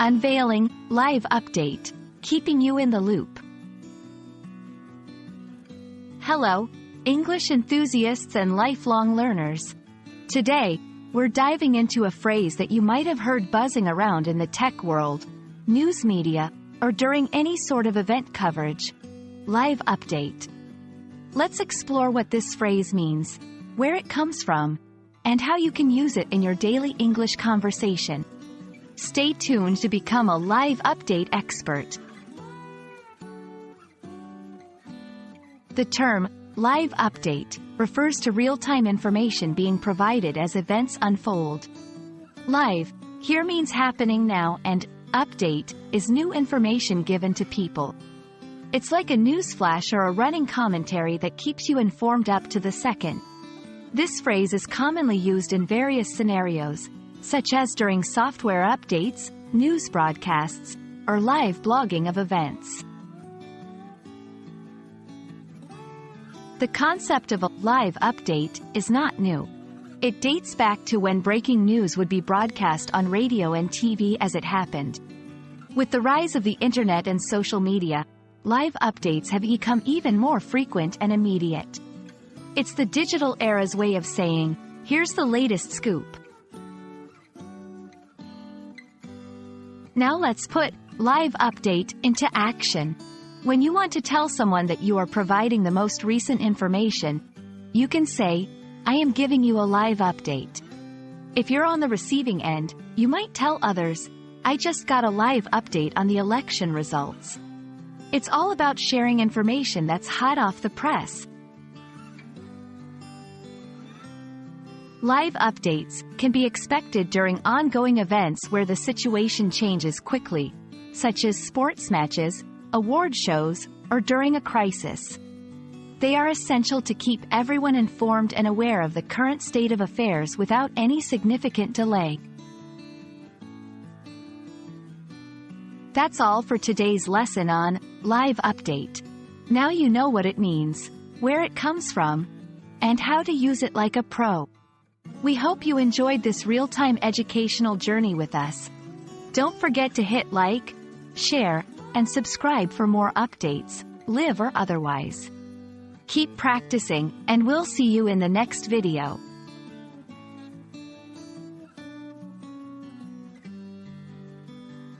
Unveiling, live update, keeping you in the loop. Hello, English enthusiasts and lifelong learners. Today, we're diving into a phrase that you might have heard buzzing around in the tech world, news media, or during any sort of event coverage. Live update. Let's explore what this phrase means, where it comes from, and how you can use it in your daily English conversation. Stay tuned to become a live update expert. The term, live update, refers to real-time information being provided as events unfold. Live here means happening now, and update is new information given to people. It's like a news flash or a running commentary that keeps you informed up to the second. This phrase is commonly used in various scenarios, such as during software updates, news broadcasts, or live blogging of events. The concept of a live update is not new. It dates back to when breaking news would be broadcast on radio and TV as it happened. With the rise of the internet and social media, live updates have become even more frequent and immediate. It's the digital era's way of saying, here's the latest scoop. Now let's put live update into action. When you want to tell someone that you are providing the most recent information, you can say, I am giving you a live update. If you're on the receiving end, you might tell others, I just got a live update on the election results. It's all about sharing information that's hot off the press. Live updates can be expected during ongoing events where the situation changes quickly, such as sports matches, award shows, or during a crisis. They are essential to keep everyone informed and aware of the current state of affairs without any significant delay. That's all for today's lesson on live update. Now you know what it means, where it comes from, and how to use it like a pro. We hope you enjoyed this real-time educational journey with us. Don't forget to hit like, share, and subscribe for more updates, live or otherwise. Keep practicing, and we'll see you in the next video.